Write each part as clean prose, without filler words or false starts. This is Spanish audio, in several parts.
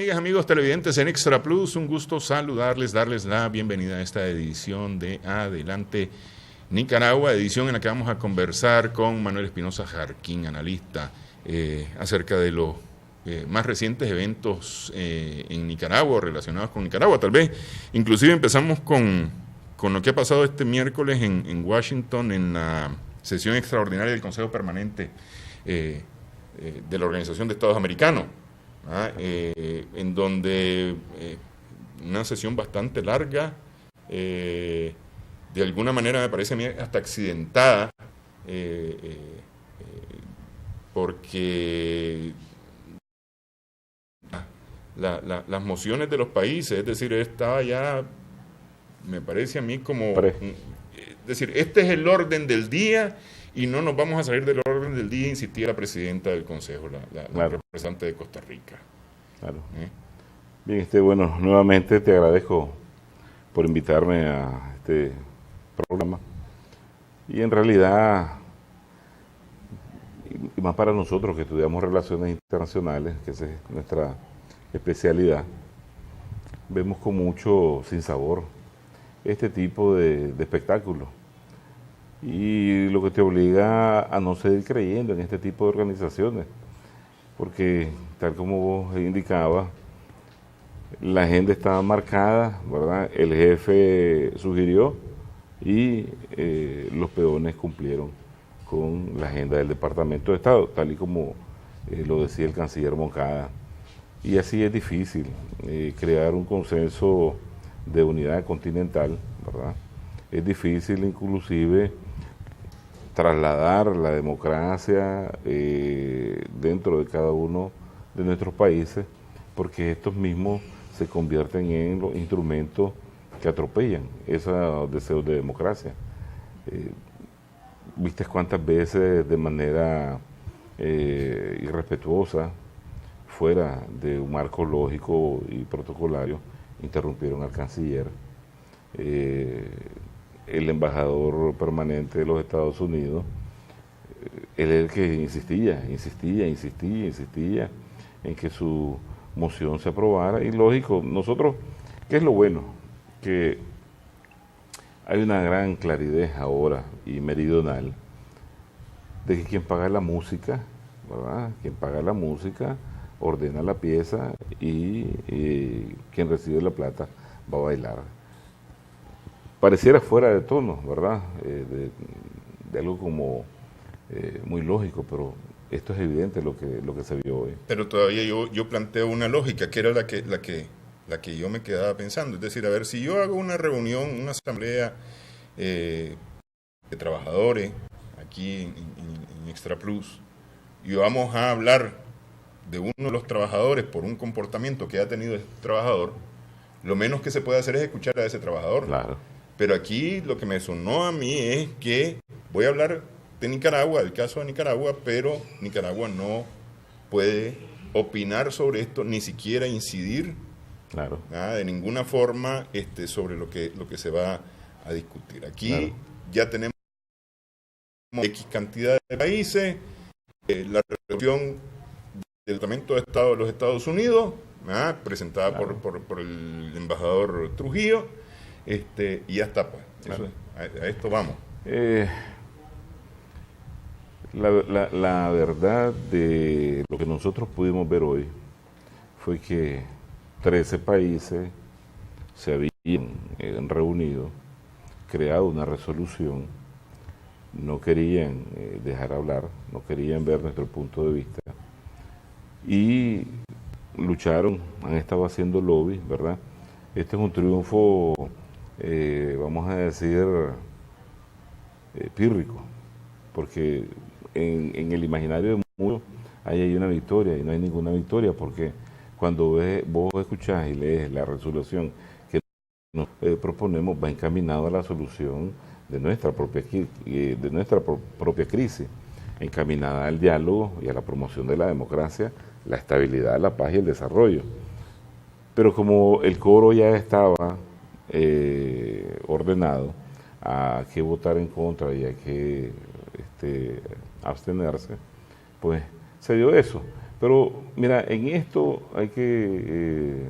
amigas, amigos televidentes en Extra Plus? Un gusto saludarles, darles la bienvenida a esta edición de Adelante Nicaragua, edición en la que vamos a conversar con Manuel Espinosa Jarquín, analista, acerca de los más recientes eventos en Nicaragua, relacionados con Nicaragua. Tal vez, inclusive empezamos con lo que ha pasado este miércoles en Washington, en la sesión extraordinaria del Consejo Permanente de la Organización de Estados Americanos, en donde una sesión bastante larga, de alguna manera me parece a mí hasta accidentada, porque las mociones de los países, es decir, estaba ya, me parece a mí como, es decir, este es el orden del día y no nos vamos a salir del orden del día, insistía la presidenta del Consejo, la representante de Costa Rica. Claro. Bien, bueno, nuevamente te agradezco por invitarme a este programa. Y en realidad, y más para nosotros que estudiamos relaciones internacionales, que esa es nuestra especialidad, vemos con mucho sinsabor este tipo de espectáculos. Y lo que te obliga a no seguir creyendo en este tipo de organizaciones, porque tal como vos indicabas, la agenda estaba marcada, ¿verdad? El jefe sugirió y los peones cumplieron con la agenda del Departamento de Estado, tal y como lo decía el canciller Moncada. Y así es difícil crear un consenso de unidad continental, ¿verdad? Es difícil inclusive trasladar la democracia dentro de cada uno de nuestros países, porque estos mismos se convierten en los instrumentos que atropellan esos deseos de democracia. ¿Viste cuántas veces de manera irrespetuosa, fuera de un marco lógico y protocolario, interrumpieron al canciller? El embajador permanente de los Estados Unidos, él es el que insistía en que su moción se aprobara. Y lógico, nosotros, ¿qué es lo bueno? Que hay una gran claridad ahora y meridional de que quien paga la música, ¿verdad? Quien paga la música ordena la pieza y quien recibe la plata va a bailar. Pareciera fuera de tono, ¿verdad? De algo como muy lógico, pero esto es evidente lo que se vio hoy. Pero todavía yo planteo una lógica, que era la que yo me quedaba pensando. Es decir, a ver, si yo hago una reunión, una asamblea de trabajadores aquí en Extra Plus, y vamos a hablar de uno de los trabajadores por un comportamiento que ha tenido ese trabajador, lo menos que se puede hacer es escuchar a ese trabajador. Claro. Pero aquí lo que me sonó a mí es que voy a hablar de Nicaragua, del caso de Nicaragua, pero Nicaragua no puede opinar sobre esto, ni siquiera incidir, claro, de ninguna forma sobre lo que se va a discutir. Aquí claro, ya tenemos X cantidad de países, la resolución del Departamento de Estado de los Estados Unidos, presentada claro, por el embajador Trujillo, y ya está, pues. Claro. A esto vamos. La verdad de lo que nosotros pudimos ver hoy fue que 13 países se habían reunido, creado una resolución, no querían dejar hablar, no querían ver nuestro punto de vista y lucharon, han estado haciendo lobby, ¿verdad? Este es un triunfo, vamos a decir, pírrico, porque en el imaginario de muchos hay una victoria y no hay ninguna victoria, porque cuando vos escuchás y lees la resolución que nos proponemos, va encaminado a la solución de nuestra propia crisis, encaminada al diálogo y a la promoción de la democracia, la estabilidad, la paz y el desarrollo. Pero como el coro ya estaba ordenado a que votar en contra y a que abstenerse, pues se dio eso. Pero mira, en esto hay que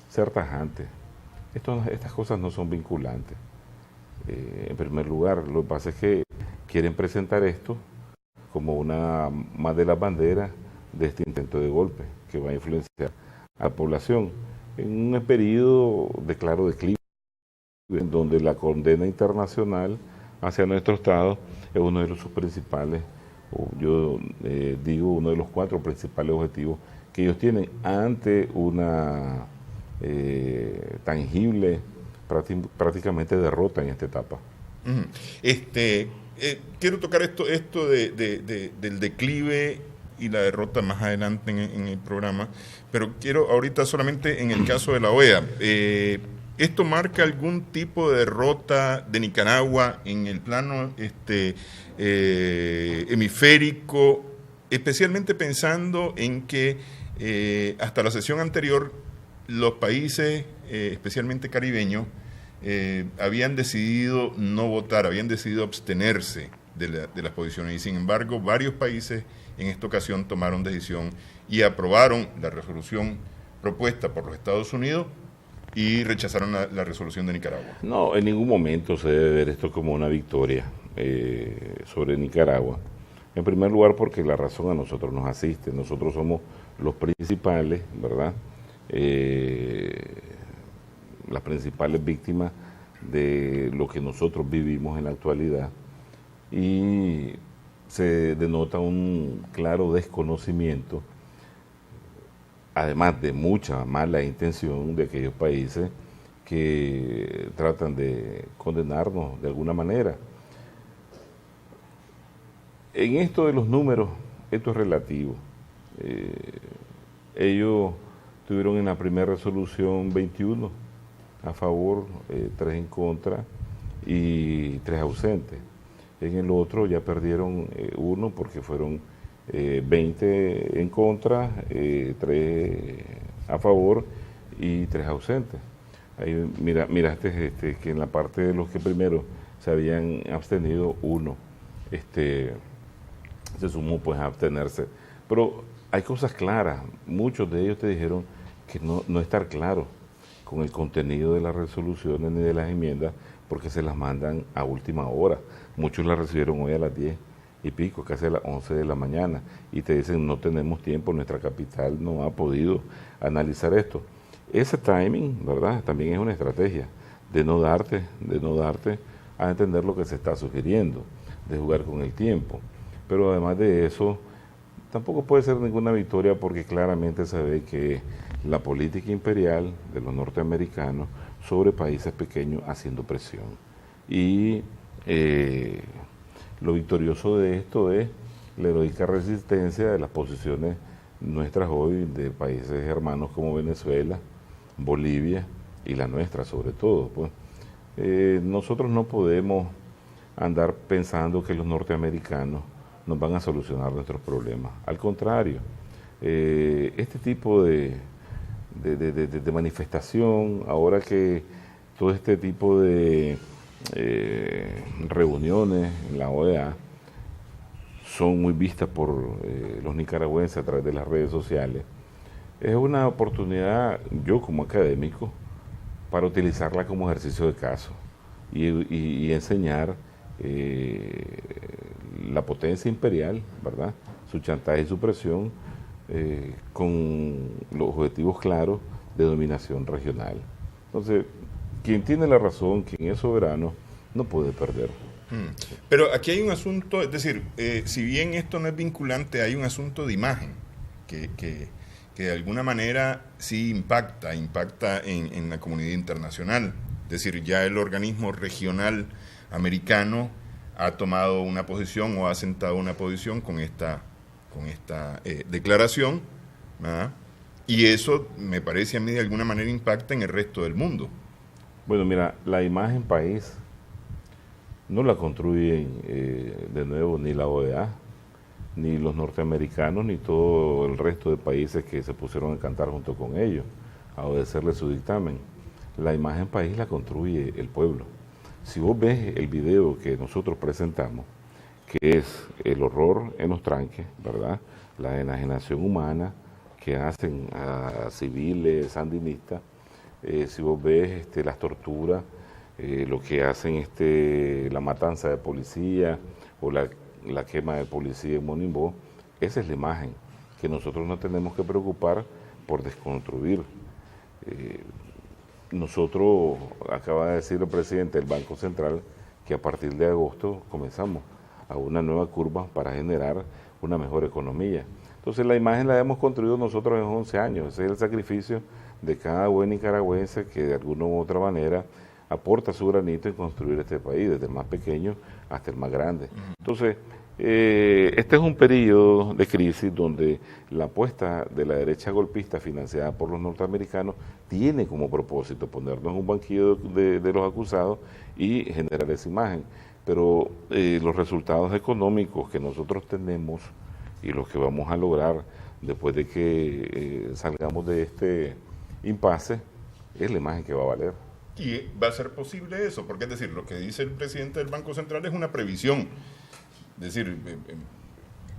ser tajante. Estas cosas no son vinculantes. En primer lugar, lo que pasa es que quieren presentar esto como una más de las banderas de este intento de golpe que va a influenciar a la población en un periodo de claro declive, en donde la condena internacional hacia nuestro Estado es uno de sus principales, o yo digo, uno de los 4 principales objetivos que ellos tienen ante una tangible, prácticamente derrota en esta etapa. Quiero tocar esto del declive y la derrota más adelante en el programa, pero quiero ahorita solamente en el caso de la OEA. ¿Esto marca algún tipo de derrota de Nicaragua en el plano hemisférico, especialmente pensando en que hasta la sesión anterior los países, especialmente caribeños, habían decidido no votar, habían decidido abstenerse de las posiciones, y sin embargo varios países en esta ocasión tomaron decisión y aprobaron la resolución propuesta por los Estados Unidos y rechazaron la resolución de Nicaragua? No, en ningún momento se debe ver esto como una victoria sobre Nicaragua. En primer lugar, porque la razón a nosotros nos asiste. Nosotros somos los principales, ¿verdad? Las principales víctimas de lo que nosotros vivimos en la actualidad, y se denota un claro desconocimiento, además de mucha mala intención de aquellos países que tratan de condenarnos de alguna manera. En esto de los números, esto es relativo. Ellos tuvieron en la primera resolución 21 a favor, 3 en contra y 3 ausentes. En el otro ya perdieron 1 porque fueron 20 en contra, 3 a favor y 3 ausentes. Ahí miraste que en la parte de los que primero se habían abstenido, 1 se sumó pues a abstenerse. Pero hay cosas claras. Muchos de ellos te dijeron que no estar claro con el contenido de las resoluciones ni de las enmiendas, porque se las mandan a última hora. Muchos las recibieron hoy a las 10 y pico, casi a las 11 de la mañana, y te dicen no tenemos tiempo, nuestra capital no ha podido analizar esto. Ese timing, ¿verdad?, también es una estrategia de no darte a entender lo que se está sugiriendo, de jugar con el tiempo. Pero además de eso, tampoco puede ser ninguna victoria, porque claramente se ve que la política imperial de los norteamericanos sobre países pequeños haciendo presión. Y lo victorioso de esto es la heroica resistencia de las posiciones nuestras hoy de países hermanos como Venezuela, Bolivia y la nuestra sobre todo. Pues nosotros no podemos andar pensando que los norteamericanos nos van a solucionar nuestros problemas. Al contrario, este tipo de manifestación, ahora que todo este tipo de reuniones en la OEA son muy vistas por los nicaragüenses a través de las redes sociales, es una oportunidad, yo como académico, para utilizarla como ejercicio de caso y enseñar la potencia imperial, ¿verdad?, su chantaje y su presión, con los objetivos claros de dominación regional. Entonces, quien tiene la razón, quien es soberano, no puede perder. Pero aquí hay un asunto, es decir, si bien esto no es vinculante, hay un asunto de imagen que de alguna manera sí impacta en la comunidad internacional. Es decir, ya el organismo regional americano ha tomado una posición o ha sentado una posición con esta declaración, ¿verdad? Y eso me parece a mí de alguna manera impacta en el resto del mundo. Bueno, mira, la imagen país no la construyen de nuevo ni la OEA, ni los norteamericanos, ni todo el resto de países que se pusieron a cantar junto con ellos, a obedecerle su dictamen. La imagen país la construye el pueblo. Si vos ves el video que nosotros presentamos, que es el horror en los tranques, ¿verdad? La enajenación humana que hacen a civiles sandinistas. Si vos ves las torturas, lo que hacen la matanza de policía o la quema de policía en Monimbó, esa es la imagen que nosotros no tenemos que preocupar por desconstruir. Nosotros, acaba de decir el presidente del Banco Central, que a partir de agosto comenzamos a una nueva curva para generar una mejor economía. Entonces la imagen la hemos construido nosotros en 11 años, ese es el sacrificio de cada buen nicaragüense que de alguna u otra manera aporta su granito en construir este país, desde el más pequeño hasta el más grande. Entonces, este es un periodo de crisis donde la apuesta de la derecha golpista financiada por los norteamericanos tiene como propósito ponernos en un banquillo de los acusados y generar esa imagen. Pero los resultados económicos que nosotros tenemos y los que vamos a lograr después de que salgamos de este impasse es la imagen que va a valer. Y va a ser posible eso, porque es decir, lo que dice el presidente del Banco Central es una previsión. Es decir,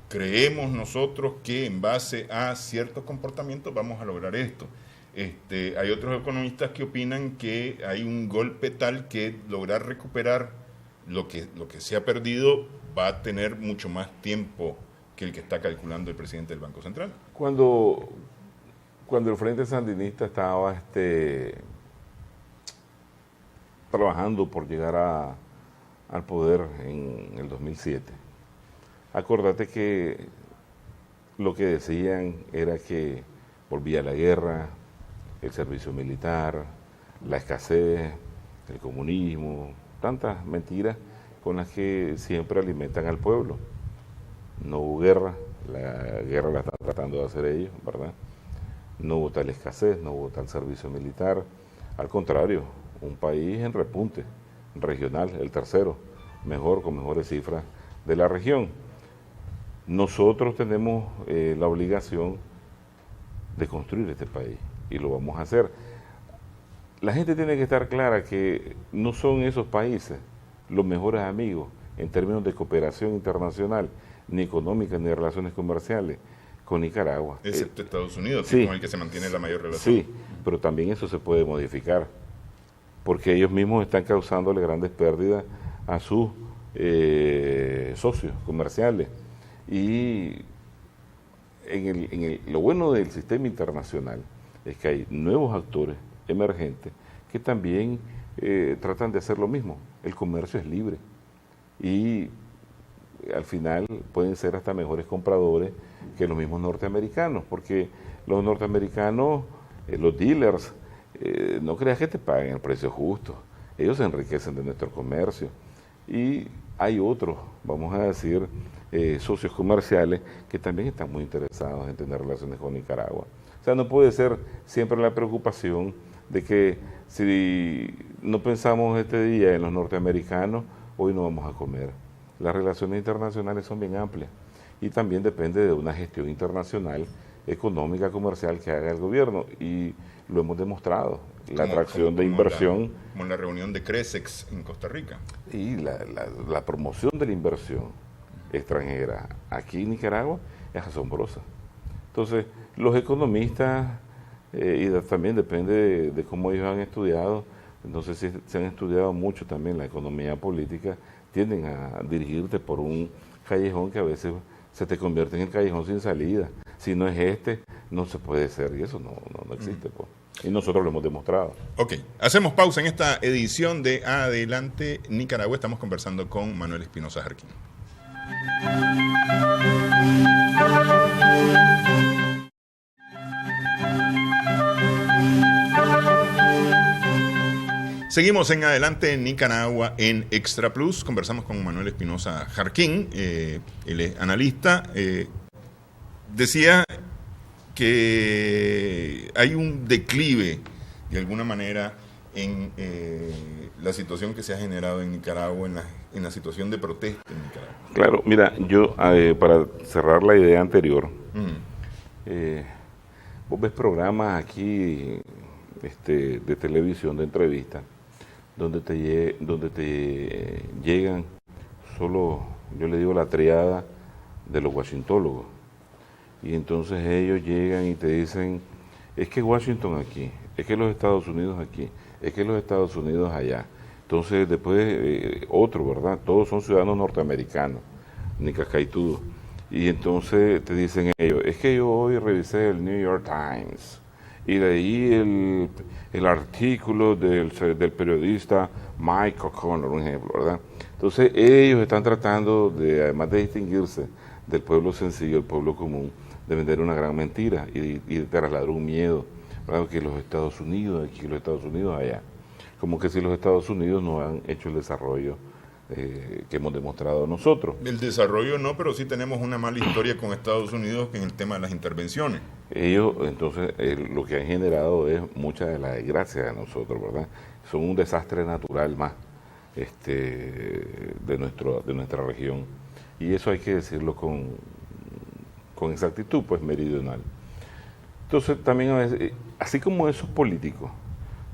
creemos nosotros que en base a ciertos comportamientos vamos a lograr esto. Hay otros economistas que opinan que hay un golpe tal que lograr recuperar lo que se ha perdido va a tener mucho más tiempo que el que está calculando el presidente del Banco Central. Cuando el Frente Sandinista estaba trabajando por llegar al poder en el 2007, acordate que lo que decían era que volvía la guerra, el servicio militar, la escasez, el comunismo, tantas mentiras con las que siempre alimentan al pueblo. No hubo guerra, la guerra la están tratando de hacer ellos, ¿verdad? No hubo tal escasez, no hubo tal servicio militar. Al contrario, un país en repunte, regional, el tercero, con mejores cifras de la región. Nosotros tenemos la obligación de construir este país y lo vamos a hacer. La gente tiene que estar clara que no son esos países los mejores amigos en términos de cooperación internacional, ni económica, ni de relaciones comerciales con Nicaragua. Excepto Estados Unidos, sí, con el que se mantiene la mayor relación. Sí, pero también eso se puede modificar, porque ellos mismos están causándole grandes pérdidas a sus socios comerciales. Y lo bueno del sistema internacional es que hay nuevos actores emergentes que también tratan de hacer lo mismo. El comercio es libre y al final pueden ser hasta mejores compradores que los mismos norteamericanos, porque los norteamericanos, los dealers, no creas que te paguen el precio justo, ellos se enriquecen de nuestro comercio. Y hay otros, vamos a decir, socios comerciales que también están muy interesados en tener relaciones con Nicaragua. O sea, no puede ser siempre la preocupación de que si no pensamos este día en los norteamericanos, hoy no vamos a comer. Las relaciones internacionales son bien amplias y también depende de una gestión internacional, económica, comercial que haga el gobierno, y lo hemos demostrado. La atracción de inversión. Como en la reunión de Cresex en Costa Rica. Y la promoción de la inversión extranjera aquí en Nicaragua es asombrosa. Entonces, los economistas, y también depende de cómo ellos han estudiado, entonces si se han estudiado mucho también la economía política, tienden a dirigirte por un callejón que a veces se te convierte en el callejón sin salida. Si no es no se puede ser, y eso no existe, pues. Y nosotros lo hemos demostrado. Ok, hacemos pausa en esta edición de Adelante Nicaragua. Estamos conversando con Manuel Espinosa Jarquín. Seguimos en Adelante Nicaragua en Extra Plus. Conversamos con Manuel Espinosa Jarquín, él es analista. Decía que hay un declive, de alguna manera, en la situación que se ha generado en Nicaragua, en la situación de protesta en Nicaragua. Claro, mira, yo para cerrar la idea anterior, vos ves programas aquí de televisión, de entrevistas, donde te llegan solo yo le digo la triada de los washingtólogos. Y entonces ellos llegan y te dicen, es que Washington aquí, es que los Estados Unidos aquí, es que los Estados Unidos allá. Entonces después otro, ¿verdad? Todos son ciudadanos norteamericanos, ni cascaitudos. Y entonces te dicen ellos, es que yo hoy revisé el New York Times y leí el artículo del periodista Mike O'Connor, un ejemplo, ¿verdad? Entonces ellos están tratando de, además de distinguirse del pueblo sencillo, el pueblo común, de vender una gran mentira y de trasladar un miedo, ¿verdad? Que los Estados Unidos aquí, los Estados Unidos allá. Como que si los Estados Unidos no han hecho el desarrollo que hemos demostrado nosotros. El desarrollo no, pero sí tenemos una mala historia con Estados Unidos en el tema de las intervenciones. Ellos, entonces, lo que han generado es mucha de la desgracia de nosotros, ¿verdad? Son un desastre natural más de nuestra región. Y eso hay que decirlo con exactitud, pues meridional. Entonces, también a veces, así como esos políticos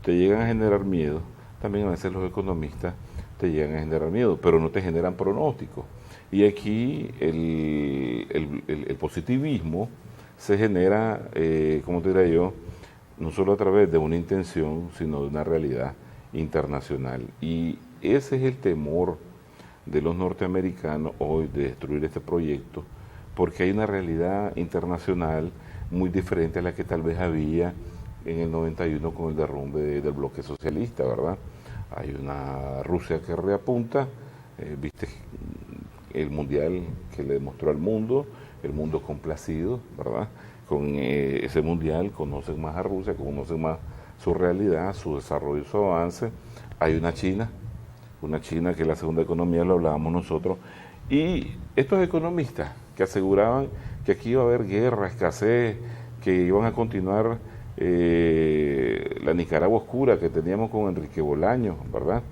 te llegan a generar miedo, también a veces los economistas te llegan a generar miedo, pero no te generan pronósticos. Y aquí el positivismo se genera, como te diría yo, no solo a través de una intención, sino de una realidad internacional. Y ese es el temor de los norteamericanos hoy de destruir este proyecto, porque hay una realidad internacional muy diferente a la que tal vez había en el 91 con el derrumbe del bloque socialista, ¿verdad? Hay una Rusia que reapunta, viste el mundial que le demostró al mundo, el mundo complacido, ¿verdad? Con ese mundial conocen más a Rusia, conocen más su realidad, su desarrollo, su avance. Hay una China que es la segunda economía, lo hablábamos nosotros, y estos economistas que aseguraban que aquí iba a haber guerra, escasez, que iban a continuar la Nicaragua oscura que teníamos con Enrique Bolaños, ¿verdad?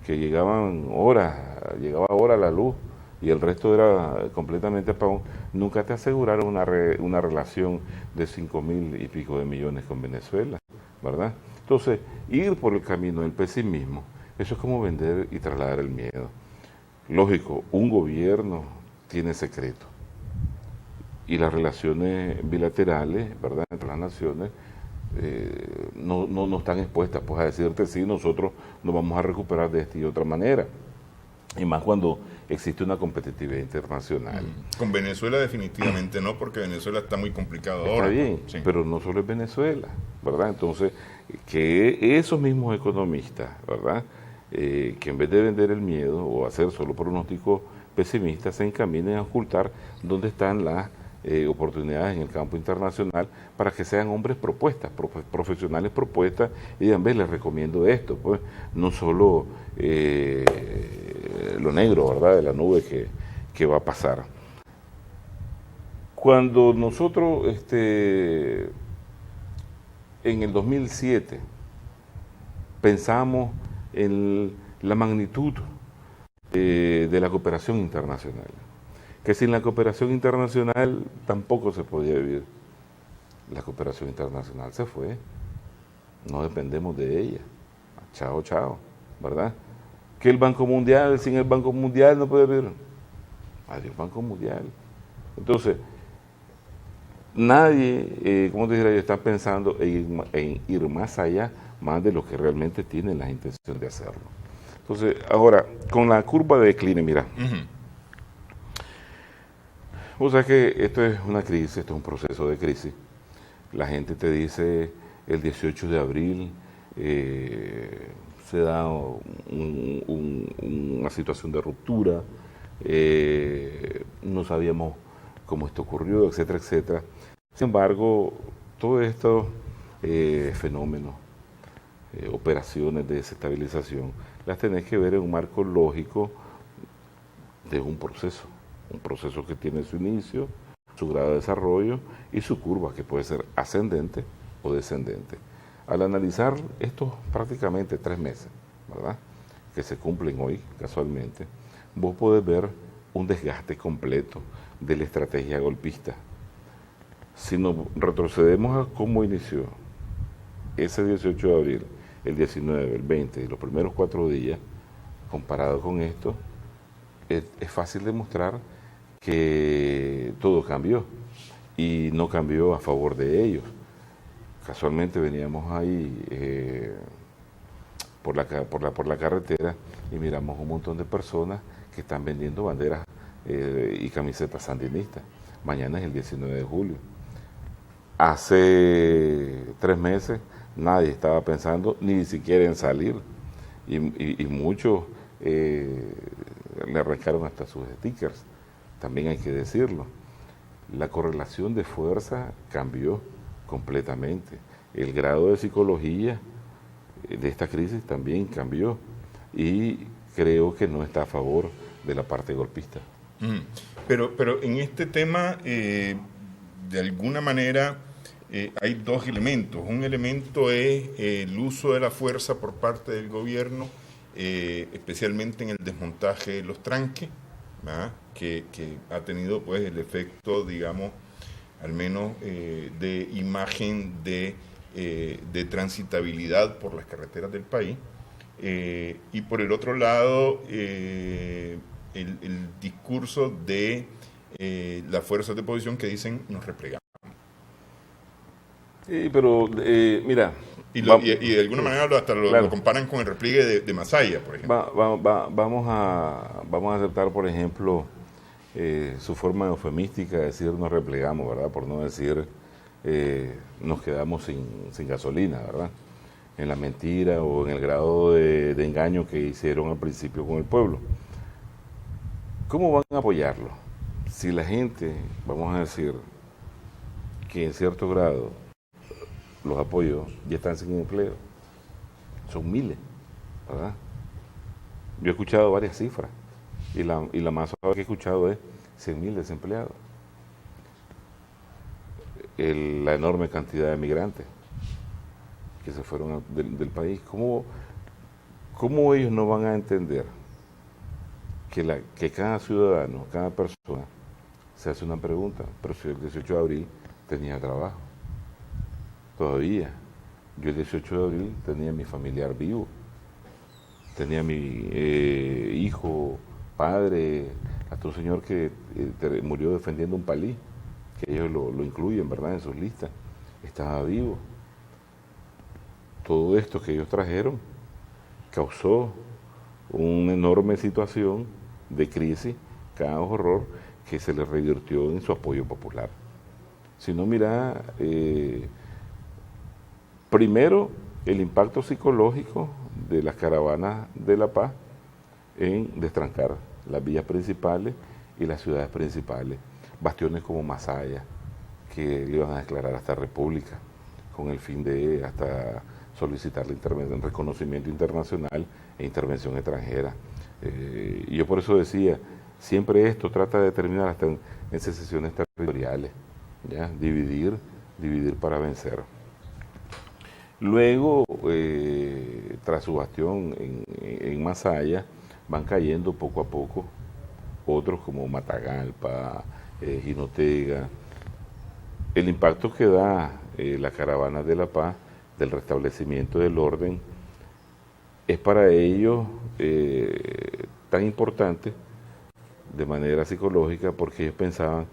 Que llegaba hora la luz y el resto era completamente apagón. Nunca te aseguraron una relación de 5.000 y pico de millones con Venezuela, ¿verdad? Entonces, ir por el camino del pesimismo, eso es como vender y trasladar el miedo. Lógico, un gobierno tiene secreto y las relaciones bilaterales, ¿verdad?, entre las naciones no están expuestas pues a decirte sí, nosotros nos vamos a recuperar de esta y otra manera, y más cuando existe una competitividad internacional. Con Venezuela definitivamente no, porque Venezuela está muy complicado ahora. Está bien, sí, pero no solo es Venezuela, ¿verdad? Entonces, que esos mismos economistas, ¿verdad?, que en vez de vender el miedo o hacer solo pronósticos pesimistas, se encaminen a ocultar dónde están las oportunidades en el campo internacional para que sean hombres propuestas, profesionales propuestas, y digan, ve, les recomiendo esto, pues no solo lo negro, ¿verdad?, de la nube que va a pasar. Cuando nosotros en el 2007 pensamos en la magnitud de la cooperación internacional, que sin la cooperación internacional tampoco se podía vivir. La cooperación internacional se fue, no dependemos de ella. Chao, chao, ¿verdad? Que el Banco Mundial, sin el Banco Mundial no puede vivir. Adiós, Banco Mundial. Entonces, nadie, ¿cómo te diría yo?, está pensando en ir más allá, más de lo que realmente tienen la intención de hacerlo. Entonces, ahora, con la curva de decline, mira, vos sabés que esto es una crisis, esto es un proceso de crisis. La gente te dice, el 18 de abril se da una situación de ruptura, no sabíamos cómo esto ocurrió, etcétera, etcétera. Sin embargo, todos estos fenómenos, operaciones de desestabilización, las tenés que ver en un marco lógico de un proceso que tiene su inicio, su grado de desarrollo y su curva, que puede ser ascendente o descendente. Al analizar estos prácticamente 3 meses, ¿verdad?, que se cumplen hoy casualmente, vos podés ver un desgaste completo de la estrategia golpista. Si nos retrocedemos a cómo inició ese 18 de abril, el 19, el 20 y los primeros 4 días, comparado con esto, es fácil demostrar que todo cambió y no cambió a favor de ellos. Casualmente veníamos ahí por la carretera y miramos un montón de personas que están vendiendo banderas y camisetas sandinistas. Mañana es el 19 de julio. Hace 3 meses nadie estaba pensando ni siquiera en salir y muchos le arrancaron hasta sus stickers, también hay que decirlo. La correlación de fuerza cambió completamente. El grado de psicología de esta crisis también cambió y creo que no está a favor de la parte golpista. Pero en este tema, de alguna manera, hay dos elementos. Un elemento es el uso de la fuerza por parte del gobierno, especialmente en el desmontaje de los tranques, que ha tenido pues el efecto, digamos, al menos de imagen de transitabilidad por las carreteras del país. Y por el otro lado, el discurso de las fuerzas de oposición que dicen nos replegamos. Sí, pero mira... Y de alguna manera hasta lo comparan con el repliegue de Masaya, por ejemplo. Vamos a aceptar, por ejemplo, su forma eufemística de decir nos replegamos, ¿verdad? Por no decir nos quedamos sin gasolina, ¿verdad? En la mentira o en el grado de engaño que hicieron al principio con el pueblo. ¿Cómo van a apoyarlo? Si la gente, vamos a decir, que en cierto grado los apoyó, ya están sin empleo. Son miles, ¿verdad? Yo he escuchado varias cifras y la más suave que he escuchado es 100.000 desempleados. La enorme cantidad de migrantes que se fueron del país. ¿Cómo ellos no van a entender que cada ciudadano, cada persona se hace una pregunta? Pero si el 18 de abril tenía trabajo. Todavía. Yo el 18 de abril tenía a mi familiar vivo, tenía a mi hijo, padre, hasta un señor que murió defendiendo un palí, que ellos lo incluyen, ¿verdad?, en sus listas, estaba vivo. Todo esto que ellos trajeron causó una enorme situación de crisis, caos, horror, que se les revirtió en su apoyo popular. Si no, mira... primero, el impacto psicológico de las caravanas de la paz en destrancar las vías principales y las ciudades principales. Bastiones como Masaya, que le iban a declarar hasta república, con el fin de hasta solicitar el reconocimiento internacional e intervención extranjera. Y yo por eso decía, siempre esto trata de terminar hasta en secesiones territoriales, ¿ya? Dividir para vencer. Luego, tras su bastión en Masaya, van cayendo poco a poco otros como Matagalpa, Jinotega. El impacto que da la caravana de la paz, del restablecimiento del orden, es para ellos tan importante de manera psicológica porque ellos pensaban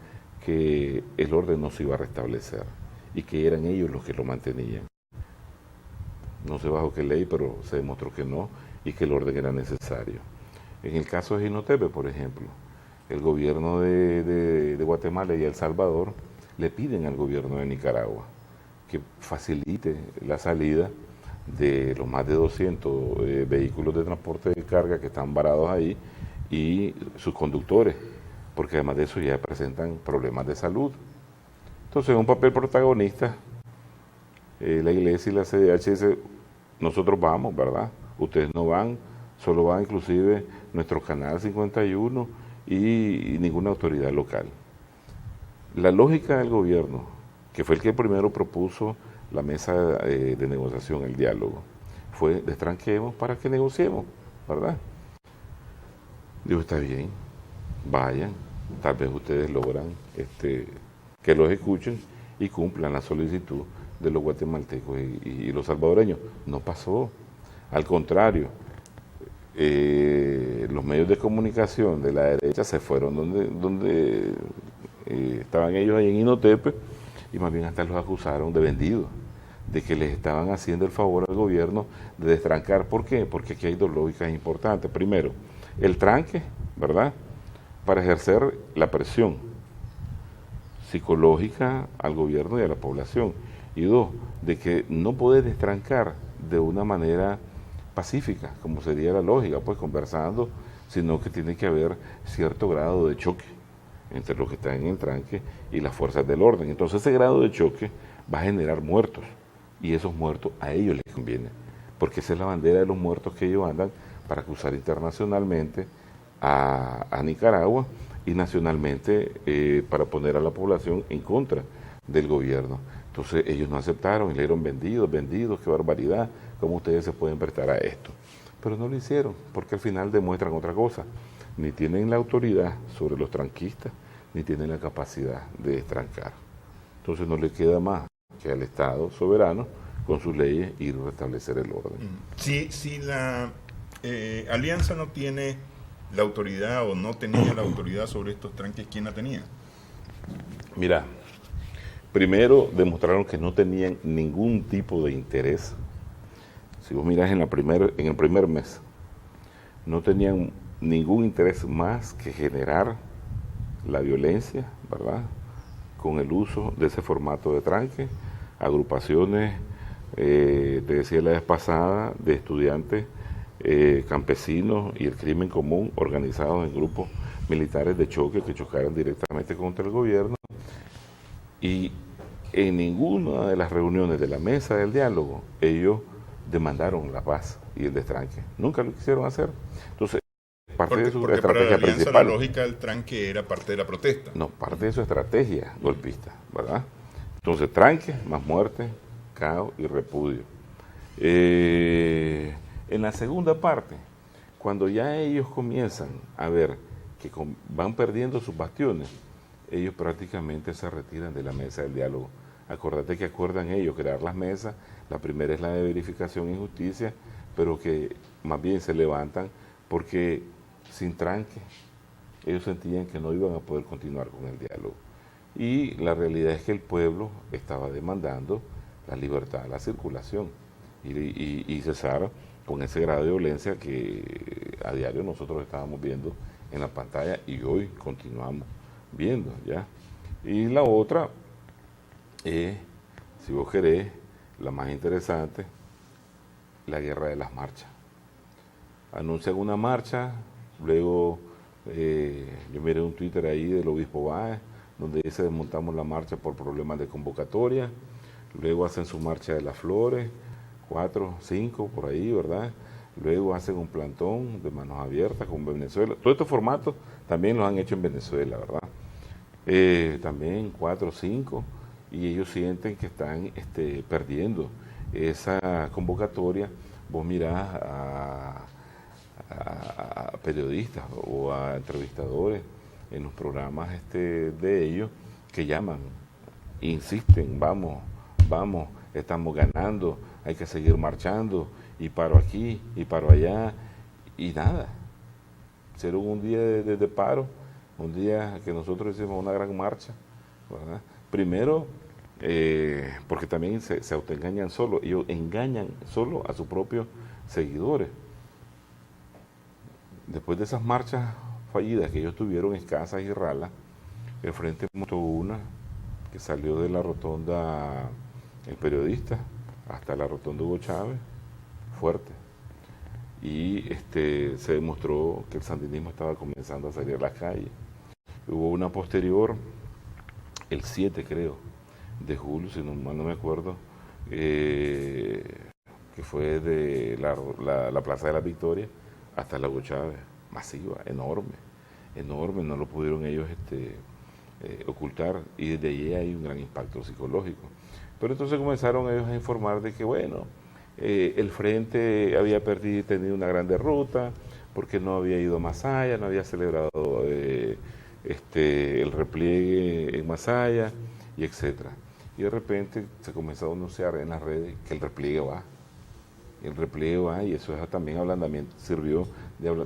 que el orden no se iba a restablecer y que eran ellos los que lo mantenían. No sé bajo qué ley, pero se demostró que no y que el orden era necesario. En el caso de Jinotepe, por ejemplo, el gobierno de Guatemala y El Salvador le piden al gobierno de Nicaragua que facilite la salida de los más de 200 vehículos de transporte de carga que están varados ahí y sus conductores, porque además de eso ya presentan problemas de salud. Entonces, un papel protagonista, la iglesia y la CDH dice, nosotros vamos, ¿verdad? Ustedes no van, solo va inclusive nuestro canal 51 y ninguna autoridad local. La lógica del gobierno, que fue el que primero propuso la mesa de negociación, el diálogo, fue destranquemos para que negociemos, ¿verdad? Digo, está bien, vayan, tal vez ustedes logran que los escuchen y cumplan la solicitud de los guatemaltecos y los salvadoreños. No pasó. Al contrario, los medios de comunicación de la derecha se fueron donde estaban ellos ahí en Inotepe, y más bien hasta los acusaron de vendidos, de que les estaban haciendo el favor al gobierno de destrancar. ¿Por qué? Porque aquí hay dos lógicas importantes. Primero, el tranque, ¿verdad?, para ejercer la presión psicológica al gobierno y a la población. Y dos, de que no puedes destrancar de una manera pacífica, como sería la lógica, pues conversando, sino que tiene que haber cierto grado de choque entre los que están en el tranque y las fuerzas del orden. Entonces ese grado de choque va a generar muertos, y esos muertos a ellos les conviene, porque esa es la bandera de los muertos que ellos andan para acusar internacionalmente a Nicaragua, y nacionalmente para poner a la población en contra del gobierno. Entonces ellos no aceptaron y le dieron vendidos, qué barbaridad, cómo ustedes se pueden prestar a esto. Pero no lo hicieron, porque al final demuestran otra cosa: ni tienen la autoridad sobre los tranquistas, ni tienen la capacidad de destrancar. Entonces no le queda más que al Estado soberano, con sus leyes, ir a restablecer el orden. Si la alianza no tiene la autoridad, o no tenía la autoridad sobre estos tranques, ¿quién la tenía? Mira, primero demostraron que no tenían ningún tipo de interés. Si vos mirás en el primer mes, no tenían ningún interés más que generar la violencia, ¿verdad?, con el uso de ese formato de tranque. Agrupaciones, te decía la vez pasada, de estudiantes, campesinos y el crimen común, organizados en grupos militares de choque que chocaran directamente contra el gobierno. Y en ninguna de las reuniones de la mesa del diálogo ellos demandaron la paz y el destranque. Nunca lo quisieron hacer. Entonces, parte de su estrategia para la alianza, principal, la lógica del tranque era parte de la protesta. No, parte de su estrategia golpista, ¿verdad? Entonces, tranque, más muerte, caos y repudio. En la segunda parte, cuando ya ellos comienzan a ver que van perdiendo sus bastiones, ellos prácticamente se retiran de la mesa del diálogo. Acordate que acuerdan ellos crear las mesas. La primera es la de verificación y justicia, pero que más bien se levantan porque sin tranque ellos sentían que no iban a poder continuar con el diálogo. Y la realidad es que el pueblo estaba demandando la libertad, la circulación y cesar con ese grado de violencia que a diario nosotros estábamos viendo en la pantalla y hoy continuamos viendo, ¿ya? Y la otra es, si vos querés, la más interesante, la guerra de las marchas. Anuncian una marcha, luego yo miré un Twitter ahí del obispo Báez, donde dice: desmontamos la marcha por problemas de convocatoria. Luego hacen su marcha de las flores, 4, 5 por ahí, ¿verdad? Luego hacen un plantón de manos abiertas con Venezuela. Todos estos formatos también los han hecho en Venezuela, ¿verdad? También 4, 5, y ellos sienten que están perdiendo esa convocatoria. Vos mirás a periodistas o a entrevistadores en los programas de ellos que llaman, insisten: vamos, estamos ganando, hay que seguir marchando, y paro aquí, y paro allá, y nada. Hicieron un día de paro, un día que nosotros hicimos una gran marcha, ¿verdad? Primero, porque también se autoengañan solo, ellos engañan solo a sus propios seguidores. Después de esas marchas fallidas que ellos tuvieron, escasas y ralas, el Frente montó una que salió de la rotonda El Periodista hasta la rotonda Hugo Chávez, fuerte. Y se demostró que el sandinismo estaba comenzando a salir a las calles. Hubo una posterior, el 7 creo, de julio, si no mal no me acuerdo, que fue de la Plaza de la Victoria hasta la Hugo Chávez, masiva, enorme, no lo pudieron ellos ocultar, y desde allí hay un gran impacto psicológico. Pero entonces comenzaron ellos a informar de que, bueno, el frente había tenido una gran derrota, porque no había ido a Masaya, no había celebrado el repliegue en Masaya, y etcétera. Y de repente se comenzó a anunciar en las redes que el repliegue va. el repliegue, y eso es también ablandamiento,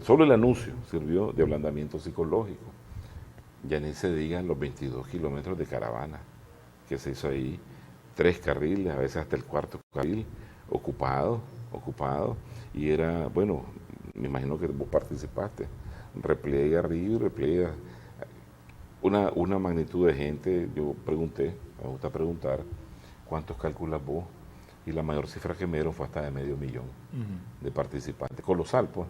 solo el anuncio sirvió de ablandamiento psicológico. Ya ni se digan los 22 kilómetros de caravana que se hizo ahí, 3 carriles, a veces hasta el 4.º carril, ocupado, y era, bueno, me imagino que vos participaste, repliegue arriba y repliegue, una magnitud de gente. Yo pregunté, me gusta preguntar, ¿cuántos calculas vos? Y la mayor cifra que me dieron fue hasta de 500.000 de participantes, colosal pues.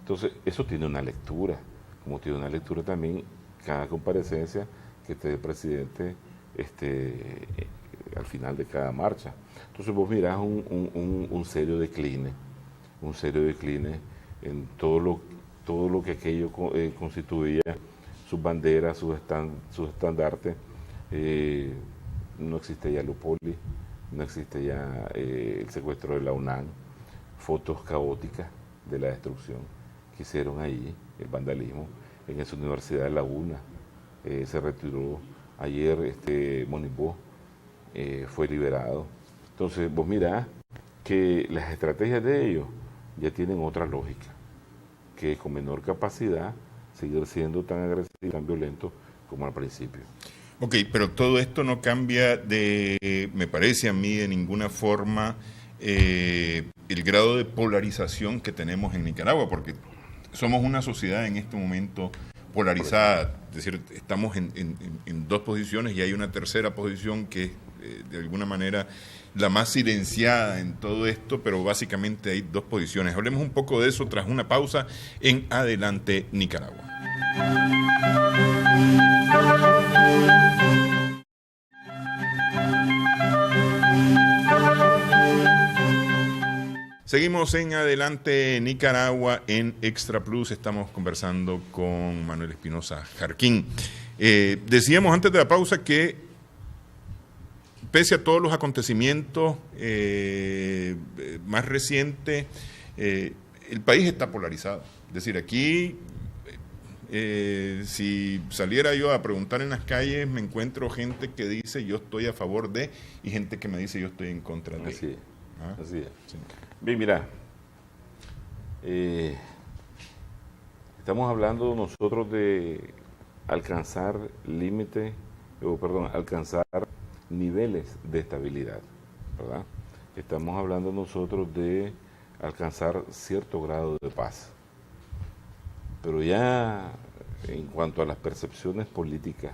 Entonces, eso tiene una lectura, como tiene una lectura también cada comparecencia que esté el presidente al final de cada marcha. Entonces vos mirás un serio decline en todo lo que aquello constituía, sus banderas, sus estandartes. No existe ya Lupoli, no existe ya el secuestro de la UNAM, fotos caóticas de la destrucción que hicieron ahí, el vandalismo, en esa Universidad de la UNA. Se retiró ayer Monibó, fue liberado. Entonces vos mirás que las estrategias de ellos ya tienen otra lógica, que con menor capacidad seguir siendo tan agresivo y tan violento como al principio. Ok, pero todo esto no cambia me parece a mí, de ninguna forma el grado de polarización que tenemos en Nicaragua, porque somos una sociedad en este momento polarizada, es decir, estamos en dos posiciones y hay una tercera posición que es de alguna manera la más silenciada en todo esto, pero básicamente hay dos posiciones. Hablemos un poco de eso tras una pausa en Adelante Nicaragua. Seguimos en Adelante Nicaragua en Extra Plus. Estamos conversando con Manuel Espinosa Jarquín. Decíamos antes de la pausa que pese a todos los acontecimientos más recientes, el país está polarizado. Es decir, aquí si saliera yo a preguntar en las calles, me encuentro gente que dice yo estoy a favor de y gente que me dice yo estoy en contra de. Así es. ¿Ah? Así es. Sí. Bien, mira, estamos hablando nosotros de alcanzar alcanzar niveles de estabilidad, ¿verdad? Estamos hablando nosotros de alcanzar cierto grado de paz. Pero ya en cuanto a las percepciones políticas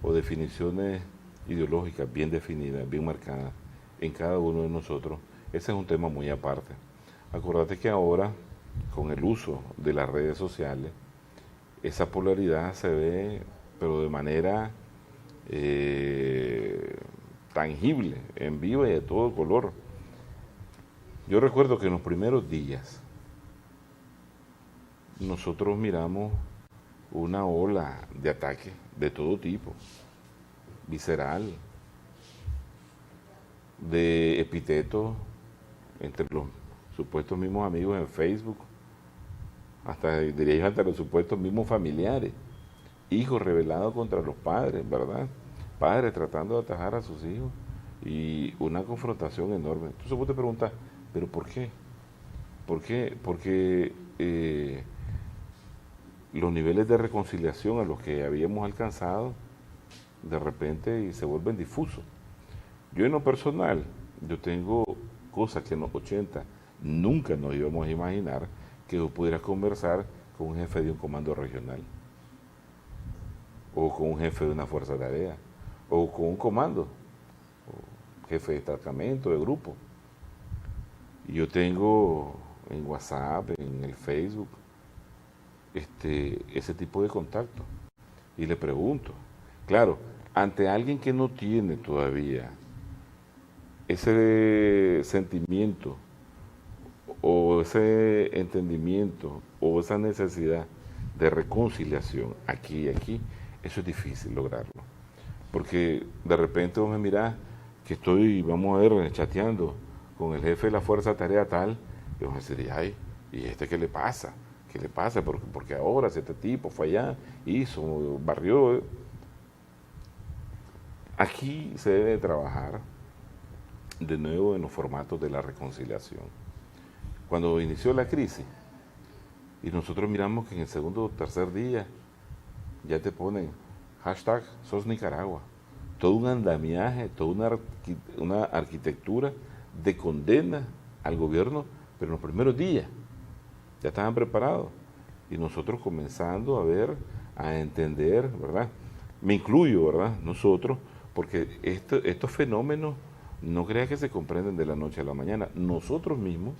o definiciones ideológicas bien definidas, bien marcadas en cada uno de nosotros, ese es un tema muy aparte. Acordate que ahora, con el uso de las redes sociales, esa polaridad se ve, pero de manera tangible, en vivo y de todo color. Yo recuerdo que en los primeros días nosotros miramos una ola de ataque de todo tipo, visceral, de epítetos entre los supuestos mismos amigos en Facebook, hasta diría yo, hasta los supuestos mismos familiares, hijos rebelados contra los padres, ¿verdad? Padres tratando de atajar a sus hijos y una confrontación enorme. Entonces vos te preguntas, ¿pero por qué? ¿Por qué? Porque los niveles de reconciliación a los que habíamos alcanzado de repente se vuelven difusos. Yo en lo personal, yo tengo cosas que en los 80 nunca nos íbamos a imaginar que yo pudiera conversar con un jefe de un comando regional, o con un jefe de una fuerza de tarea, o con un comando, o jefe de destacamento, de grupo. Y yo tengo en WhatsApp, en el Facebook, ese tipo de contacto. Y le pregunto, claro, ante alguien que no tiene todavía ese sentimiento o ese entendimiento o esa necesidad de reconciliación aquí y aquí, eso es difícil lograrlo. Porque de repente vos me mirás que vamos a ver, chateando con el jefe de la fuerza de tarea tal, y vos me decís, ay, ¿y qué le pasa? ¿Qué le pasa? Porque ahora si este tipo fue allá, hizo, barrió. Aquí se debe trabajar de nuevo en los formatos de la reconciliación. cuando inició la crisis, y nosotros miramos que en el segundo o tercer día ya te ponen hashtag sos Nicaragua, todo un andamiaje, toda una arquitectura de condena al gobierno, pero en los primeros días ya estaban preparados, y nosotros comenzando a ver, a entender, ¿verdad? Me incluyo, ¿verdad? Nosotros, porque estos fenómenos no crea que se comprenden de la noche a la mañana. Nosotros mismos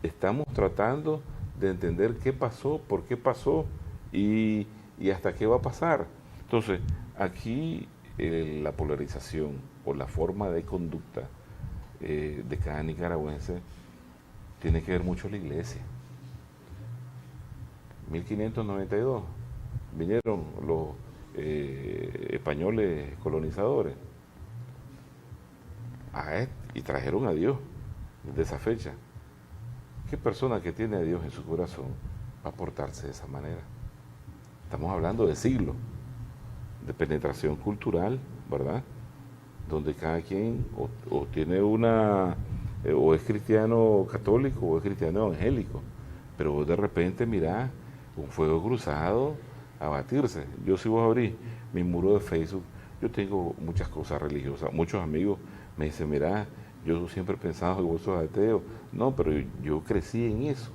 estamos tratando de entender qué pasó, por qué pasó y hasta qué va a pasar. Entonces, aquí la polarización o la forma de conducta de cada nicaragüense tiene que ver mucho la iglesia. 1592 vinieron los españoles colonizadores y trajeron a Dios desde esa fecha. ¿Qué persona que tiene a Dios en su corazón va a portarse de esa manera? Estamos hablando de siglos de penetración cultural, ¿verdad? Donde cada quien o tiene o es cristiano católico o es cristiano evangélico, pero vos de repente mirás un fuego cruzado a batirse. Yo, si vos abrís mi muro de Facebook, yo tengo muchas cosas religiosas. Muchos amigos me dicen, mira, yo siempre he pensado que vos sos ateo. No, pero yo crecí en eso,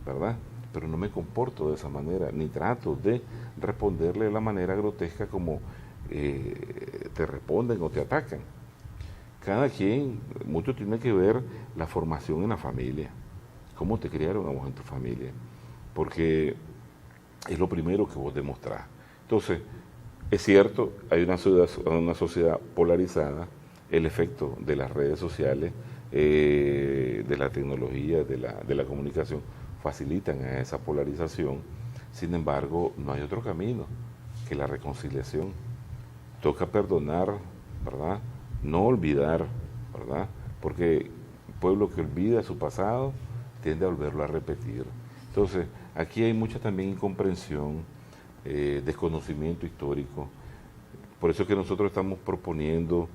¿verdad? Pero no me comporto de esa manera, ni trato de responderle de la manera grotesca como te responden o te atacan. Cada quien, mucho tiene que ver la formación en la familia, cómo te criaron a vos en tu familia, porque es lo primero que vos demostrás. Entonces, es cierto, hay una sociedad polarizada, el efecto de las redes sociales, de la tecnología, de la comunicación, facilitan a esa polarización. Sin embargo, no hay otro camino que la reconciliación. Toca perdonar, ¿verdad? No olvidar, ¿verdad? Porque el pueblo que olvida su pasado tiende a volverlo a repetir. Entonces, aquí hay mucha también incomprensión, desconocimiento histórico. Por eso es que nosotros estamos proponiendo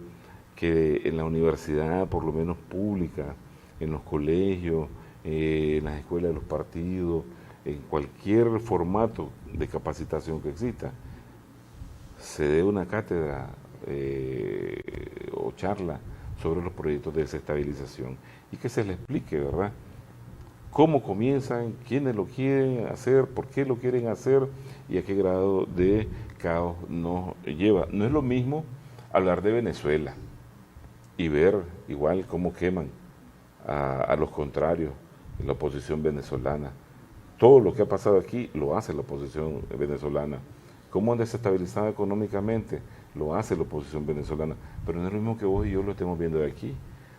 que en la universidad, por lo menos pública, en los colegios, en las escuelas de los partidos, en cualquier formato de capacitación que exista, se dé una cátedra o charla sobre los proyectos de desestabilización y que se les explique, ¿verdad?, cómo comienzan, quiénes lo quieren hacer, por qué lo quieren hacer y a qué grado de caos nos lleva. No es lo mismo hablar de Venezuela y ver igual cómo queman a los contrarios en la oposición venezolana. Todo lo que ha pasado aquí lo hace la oposición venezolana. Cómo han desestabilizado económicamente lo hace la oposición venezolana. Pero no es lo mismo que vos y yo lo estemos viendo de aquí.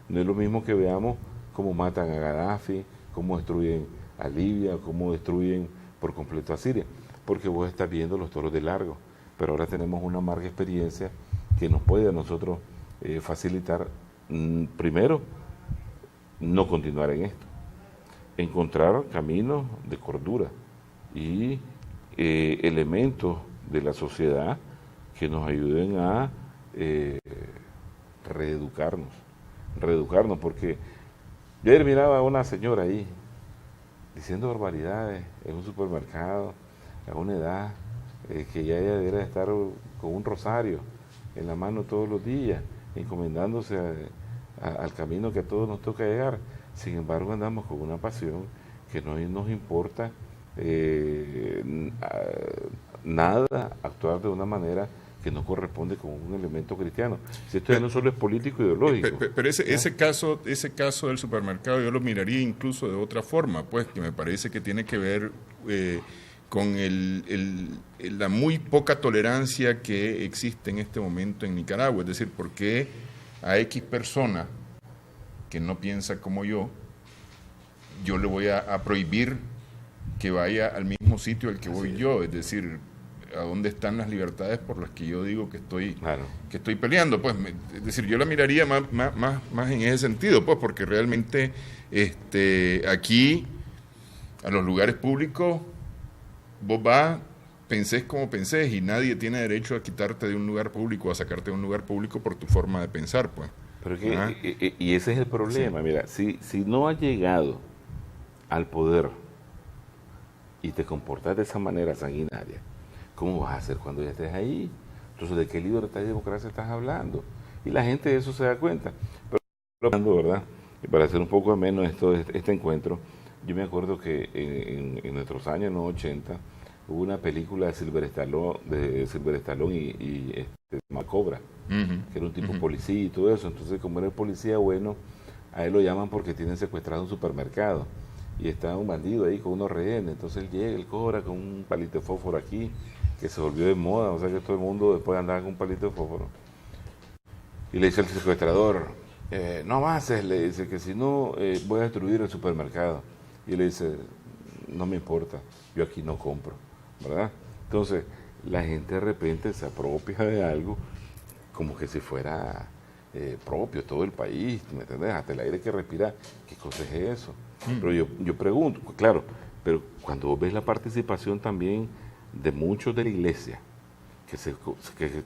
No es lo mismo que veamos cómo matan a Gaddafi, cómo destruyen a Libia, cómo destruyen por completo a Siria, porque vos estás viendo los toros de largo, pero ahora tenemos una amarga experiencia que nos puede a nosotros facilitar, primero, no continuar en esto, encontrar caminos de cordura y elementos de la sociedad que nos ayuden a reeducarnos, porque yo ayer miraba a una señora ahí diciendo barbaridades en un supermercado a una edad que ya ella debería estar con un rosario en la mano todos los días, encomendándose al camino que a todos nos toca llegar. Sin embargo, andamos con una pasión que no nos importa nada actuar de una manera que no corresponde con un elemento cristiano. Si esto ya no solo es político ideológico. Pero ese caso del supermercado yo lo miraría incluso de otra forma, pues, que me parece que tiene que ver con la muy poca tolerancia que existe en este momento en Nicaragua. Es decir, ¿por qué a X persona que no piensa como yo le voy a prohibir que vaya al mismo sitio al que voy yo? Es decir, ¿a dónde están las libertades por las que yo digo que estoy peleando? Pues, es decir, yo la miraría más en ese sentido, pues, porque realmente aquí, a los lugares públicos, vos vas, pensés como pensés, y nadie tiene derecho a quitarte de un lugar público, a sacarte de un lugar público por tu forma de pensar, pues. Pero y ese es el problema, sí. Mira, si no ha llegado al poder y te comportas de esa manera sanguinaria, ¿cómo vas a hacer cuando ya estés ahí? Entonces, ¿de qué libertad y democracia estás hablando? Y la gente de eso se da cuenta. Pero hablando, ¿verdad? Y para hacer un poco ameno este encuentro, yo me acuerdo que en nuestros años, en los 80, hubo una película de Silver Stallone y Cobra, que era un tipo policía y todo eso. Entonces, como era el policía bueno, a él lo llaman porque tienen secuestrado un supermercado. Y está un bandido ahí con unos rehenes. Entonces él llega, él cobra con un palito de fósforo aquí, que se volvió de moda. O sea que todo el mundo después andaba con un palito de fósforo. Y le dice al secuestrador, no avances, le dice que si no voy a destruir el supermercado. Y él le dice, no me importa, yo aquí no compro, ¿verdad? Entonces, la gente de repente se apropia de algo como que si fuera propio, todo el país, ¿me entiendes? Hasta el aire que respira, ¿qué cosa es eso? Pero yo pregunto, claro, pero cuando vos ves la participación también de muchos de la iglesia que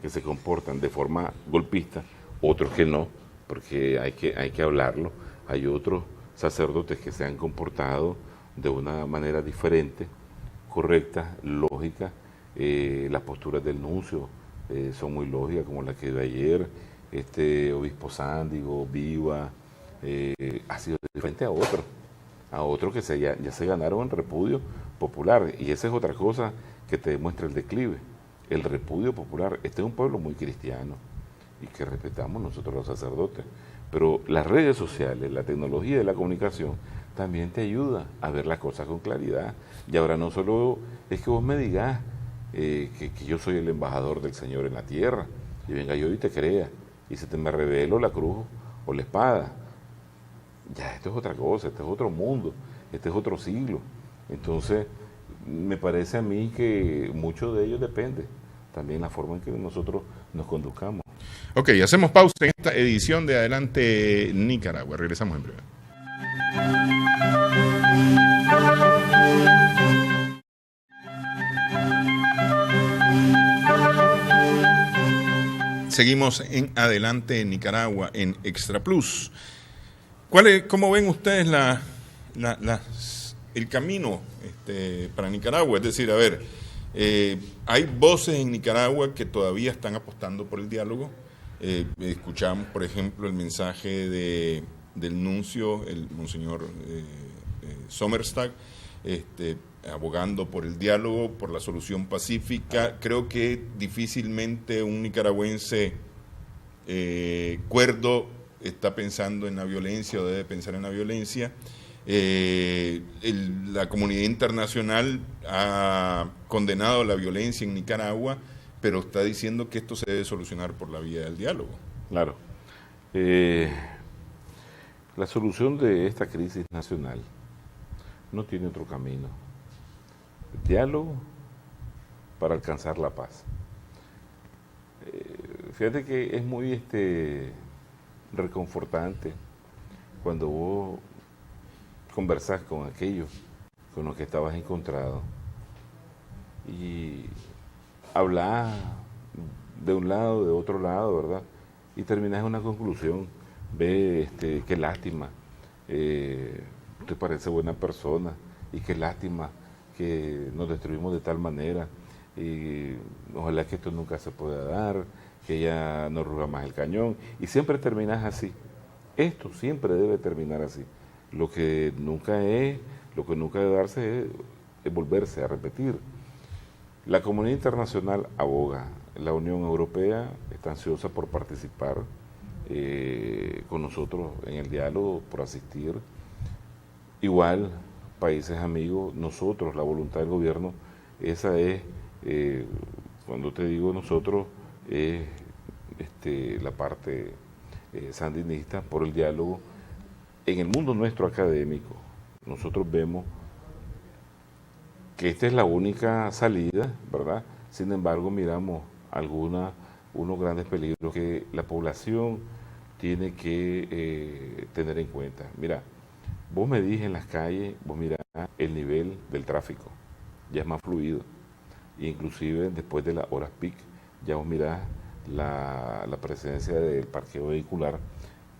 se comportan de forma golpista, otros que no, porque hay que hablarlo, hay otros sacerdotes que se han comportado de una manera diferente, correcta, lógica, las posturas del nuncio son muy lógicas, como la que dio ayer, este obispo Sándigo, Viva, ha sido diferente a otros que ya se ganaron el repudio popular, y esa es otra cosa que te demuestra el declive, el repudio popular. Este es un pueblo muy cristiano y que respetamos nosotros los sacerdotes, pero las redes sociales, la tecnología de la comunicación también te ayuda a ver las cosas con claridad. Y ahora no solo es que vos me digas que yo soy el embajador del Señor en la tierra, y venga yo y te crea, y se te me revelo la cruz o la espada. Ya, esto es otra cosa, este es otro mundo, este es otro siglo. Entonces, me parece a mí que mucho de ello depende también la forma en que nosotros nos conduzcamos. Ok, hacemos pausa en esta edición de Adelante Nicaragua. Regresamos en breve. Seguimos en Adelante Nicaragua en Extra Plus. ¿Cómo ven ustedes el camino para Nicaragua? Es decir, a ver, hay voces en Nicaragua que todavía están apostando por el diálogo. Escuchamos, por ejemplo, el mensaje del nuncio, el monseñor Sommerstag, abogando por el diálogo, por la solución pacífica. Creo que difícilmente un nicaragüense cuerdo está pensando en la violencia o debe pensar en la violencia. La comunidad internacional ha condenado la violencia en Nicaragua, pero está diciendo que esto se debe solucionar por la vía del diálogo. Claro. La solución de esta crisis nacional no tiene otro camino. Diálogo para alcanzar la paz. Fíjate que es muy reconfortante cuando vos conversás con aquellos con los que estabas encontrado y hablas de un lado, de otro lado, ¿verdad? Y terminás en una conclusión. Ve, qué lástima, te parece buena persona y qué lástima que nos destruimos de tal manera y ojalá que esto nunca se pueda dar, que ya no ruja más el cañón, y siempre terminas así. Esto siempre debe terminar así. Lo que nunca debe darse es volverse a repetir. La comunidad internacional aboga, la Unión Europea está ansiosa por participar con nosotros en el diálogo, por asistir. Igual, países amigos, nosotros, la voluntad del gobierno, esa es, cuando te digo nosotros, es la parte sandinista por el diálogo. En el mundo nuestro académico, nosotros vemos que esta es la única salida, ¿verdad? Sin embargo, miramos unos grandes peligros que la población tiene que tener en cuenta. Mira, vos medís en las calles, vos mirás el nivel del tráfico, ya es más fluido. Inclusive después de las horas peak, ya vos mirás la presencia del parqueo vehicular,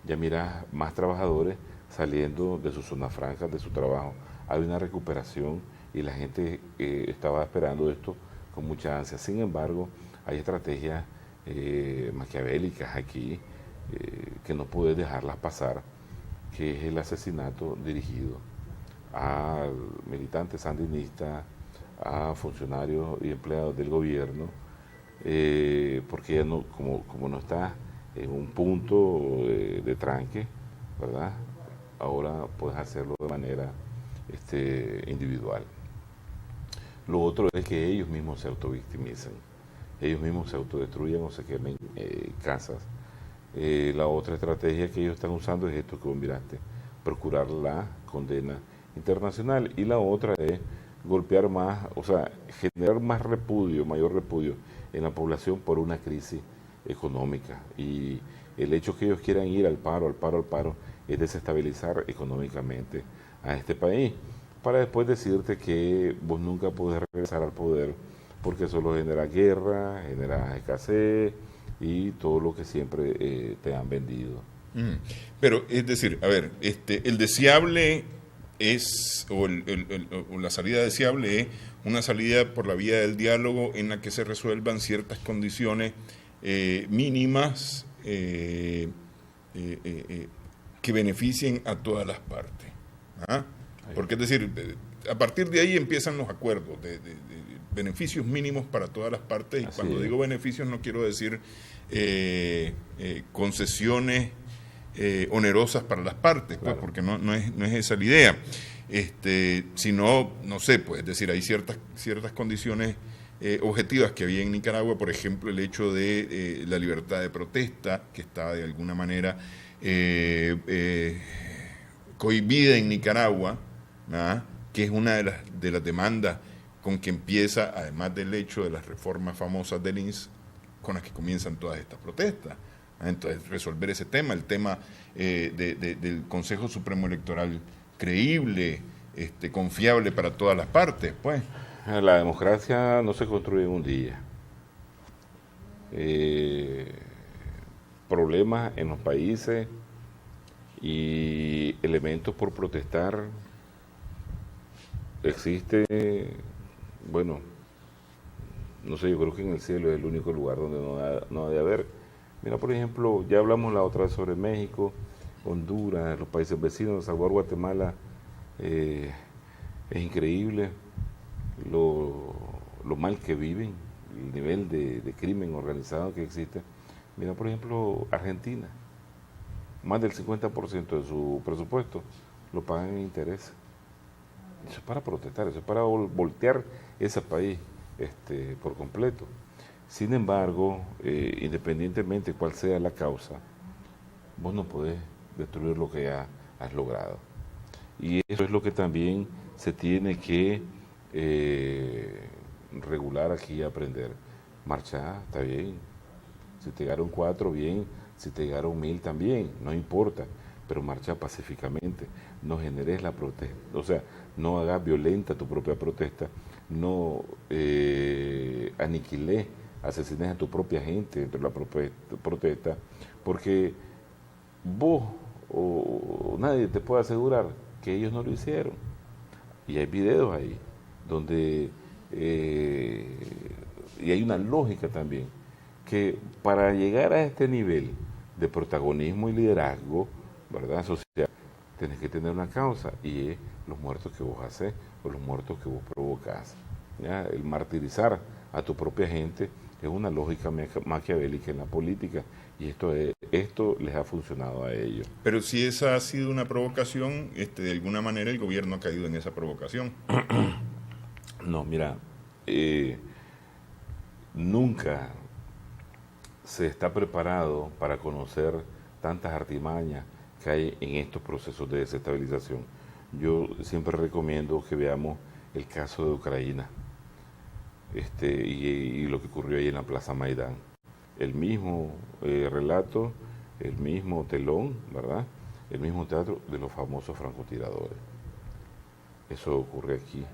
ya mirás más trabajadores saliendo de sus zonas francas, de su trabajo. hay una recuperación y la gente estaba esperando esto con mucha ansia. Sin embargo, hay estrategias maquiavélicas aquí que no puedes dejarlas pasar, que es el asesinato dirigido a militantes sandinistas, a funcionarios y empleados del gobierno, porque ya no, como no está en un punto de tranque, ¿verdad? Ahora puedes hacerlo de manera individual. Lo otro es que ellos mismos se autovictimizan, ellos mismos se autodestruyen o se quemen casas. La otra estrategia que ellos están usando es esto que vos miraste, procurar la condena internacional, y la otra es golpear más, o sea, generar más repudio, mayor repudio en la población por una crisis económica. Y el hecho que ellos quieran ir al paro, es desestabilizar económicamente a este país, para después decirte que vos nunca podés regresar al poder, porque solo genera guerra, genera escasez y todo lo que siempre te han vendido. Pero, es decir, a ver, el deseable es, o la salida deseable es una salida por la vía del diálogo en la que se resuelvan ciertas condiciones mínimas que beneficien a todas las partes. ¿Ah? Porque, es decir, a partir de ahí empiezan los acuerdos de beneficios mínimos para todas las partes, y Así cuando es. digo beneficios no quiero decir concesiones onerosas para las partes, pues, Claro. porque no es esa la idea, sino, no sé, pues, es decir, hay ciertas condiciones objetivas que había en Nicaragua, por ejemplo, el hecho de la libertad de protesta, que estaba de alguna manera cohibida en Nicaragua, ¿ah? Que es una de las demandas con que empieza, además del hecho de las reformas famosas del INS, con las que comienzan todas estas protestas. Entonces, resolver ese tema, el tema del Consejo Supremo Electoral creíble, confiable para todas las partes, pues. La democracia no se construye en un día. Problemas en los países y elementos por protestar existe, bueno, no sé, yo creo que en el cielo es el único lugar donde no ha de haber. Mira, por ejemplo, ya hablamos la otra vez sobre México, Honduras, los países vecinos, El Salvador, Guatemala. Es increíble lo mal que viven, el nivel de crimen organizado que existe. Mira, por ejemplo, Argentina, más del 50% de su presupuesto lo pagan en intereses. Eso es para protestar, eso es para voltear ese país por completo. Sin embargo, independientemente de cuál sea la causa, vos no podés destruir lo que ya has logrado. Y eso es lo que también se tiene que regular aquí y aprender. Marchar, está bien. Si te llegaron 4, bien. Si te llegaron 1000, también. No importa. Pero marcha pacíficamente. No generes la protesta. O sea, no hagas violenta tu propia protesta. No aniquiles, asesines a tu propia gente dentro de la protesta. Porque vos o nadie te puede asegurar que ellos no lo hicieron. Y hay videos ahí donde y hay una lógica también que para llegar a este nivel de protagonismo y liderazgo, ¿verdad?, social, tenés que tener una causa, y es los muertos que vos haces o los muertos que vos provocás. ¿Ya? El martirizar a tu propia gente es una lógica maquiavélica en la política, y esto les ha funcionado a ellos. Pero si esa ha sido una provocación, de alguna manera el gobierno ha caído en esa provocación. No, mira, nunca se está preparado para conocer tantas artimañas que hay en estos procesos de desestabilización. Yo siempre recomiendo que veamos el caso de Ucrania y lo que ocurrió ahí en la Plaza Maidán. El mismo relato, el mismo telón, ¿verdad? El mismo teatro de los famosos francotiradores. Eso ocurre aquí.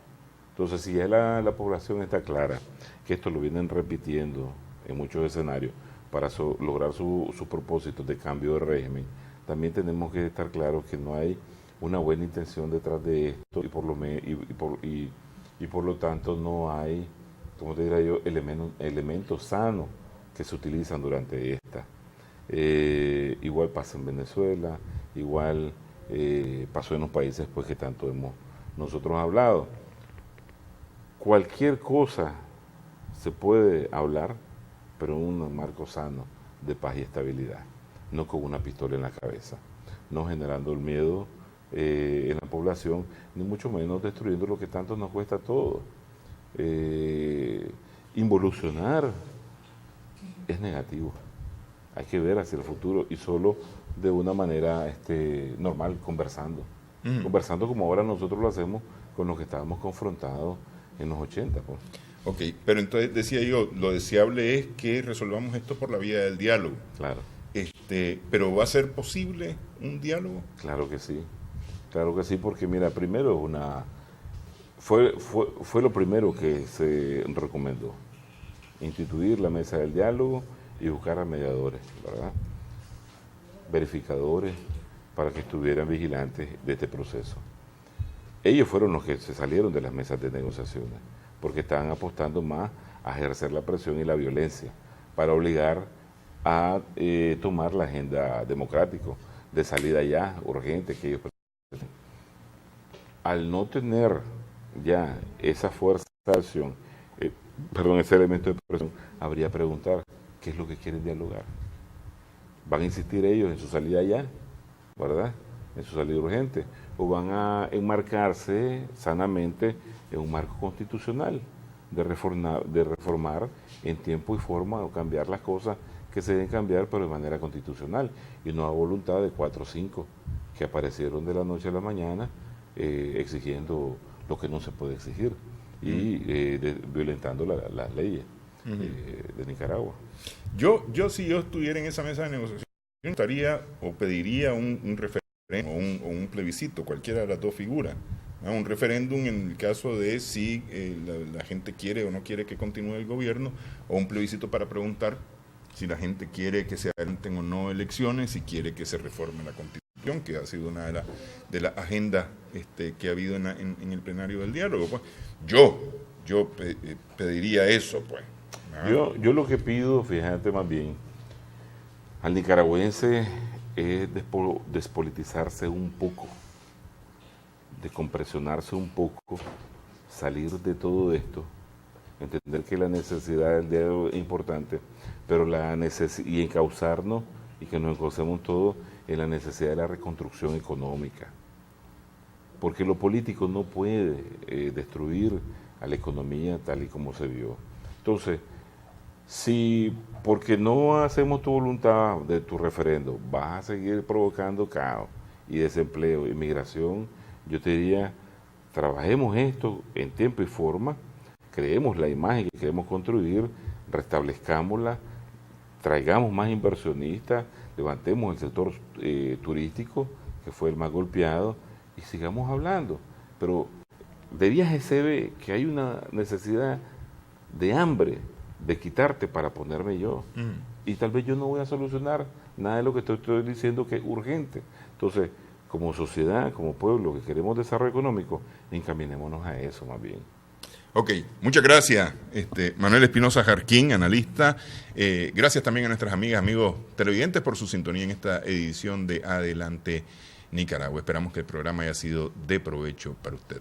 Entonces, si ya la población está clara que esto lo vienen repitiendo en muchos escenarios para lograr su propósito de cambio de régimen, también tenemos que estar claros que no hay una buena intención detrás de esto y por lo tanto no hay, como te diría yo, elementos sanos que se utilizan durante esta. Igual pasa en Venezuela, igual pasó en los países pues que tanto hemos nosotros hablado. Cualquier cosa se puede hablar, pero en un marco sano de paz y estabilidad, no con una pistola en la cabeza, no generando el miedo en la población, ni mucho menos destruyendo lo que tanto nos cuesta a todos. Involucionar es negativo. Hay que ver hacia el futuro y solo de una manera normal, conversando. Conversando como ahora nosotros lo hacemos con los que estábamos confrontados en los 80. Pues. Ok, pero entonces decía yo, lo deseable es que resolvamos esto por la vía del diálogo. Claro. ¿Pero va a ser posible un diálogo? Claro que sí, porque mira, primero fue lo primero que se recomendó, instituir la mesa del diálogo y buscar a mediadores, ¿verdad? Verificadores para que estuvieran vigilantes de este proceso. Ellos fueron los que se salieron de las mesas de negociaciones, porque estaban apostando más a ejercer la presión y la violencia para obligar a tomar la agenda democrática de salida ya urgente que ellos presentan. Al no tener ya esa fuerza de acción, ese elemento de presión, habría que preguntar qué es lo que quieren dialogar. ¿Van a insistir ellos en su salida ya, verdad? En su salida urgente, o van a enmarcarse sanamente en un marco constitucional de reformar en tiempo y forma o cambiar las cosas que se deben cambiar, pero de manera constitucional y no a voluntad de 4 o 5 que aparecieron de la noche a la mañana exigiendo lo que no se puede exigir y violentando las leyes de Nicaragua. Yo si yo estuviera en esa mesa de negociación, yo estaría o pediría un referéndum o un plebiscito, cualquiera de las dos figuras. Un referéndum en el caso de si la gente quiere o no quiere que continúe el gobierno, o un plebiscito para preguntar si la gente quiere que se adelanten o no elecciones, si quiere que se reforme la Constitución, que ha sido una de las agendas que ha habido en el plenario del diálogo. Pues. Yo pediría eso, pues. Yo lo que pido, fíjate más bien, al nicaragüense es despolitizarse un poco, descompresionarse un poco, salir de todo esto, entender que la necesidad del diálogo es importante, pero y encauzarnos y que nos encaucemos todos en la necesidad de la reconstrucción económica. Porque lo político no puede destruir a la economía tal y como se vio. Entonces, si porque no hacemos tu voluntad de tu referendo, vas a seguir provocando caos y desempleo, inmigración, yo te diría, trabajemos esto en tiempo y forma, creemos la imagen que queremos construir, restablezcámosla, traigamos más inversionistas, levantemos el sector turístico, que fue el más golpeado, y sigamos hablando. Pero de viaje se ve que hay una necesidad de hambre, de quitarte para ponerme yo. Y tal vez yo no voy a solucionar nada de lo que estoy diciendo que es urgente. Entonces, como sociedad, como pueblo que queremos desarrollo económico, encaminémonos a eso más bien. Ok, muchas gracias, Manuel Espinosa Jarquín, analista. Gracias también a nuestras amigas, amigos televidentes por su sintonía en esta edición de Adelante Nicaragua. Esperamos que el programa haya sido de provecho para usted.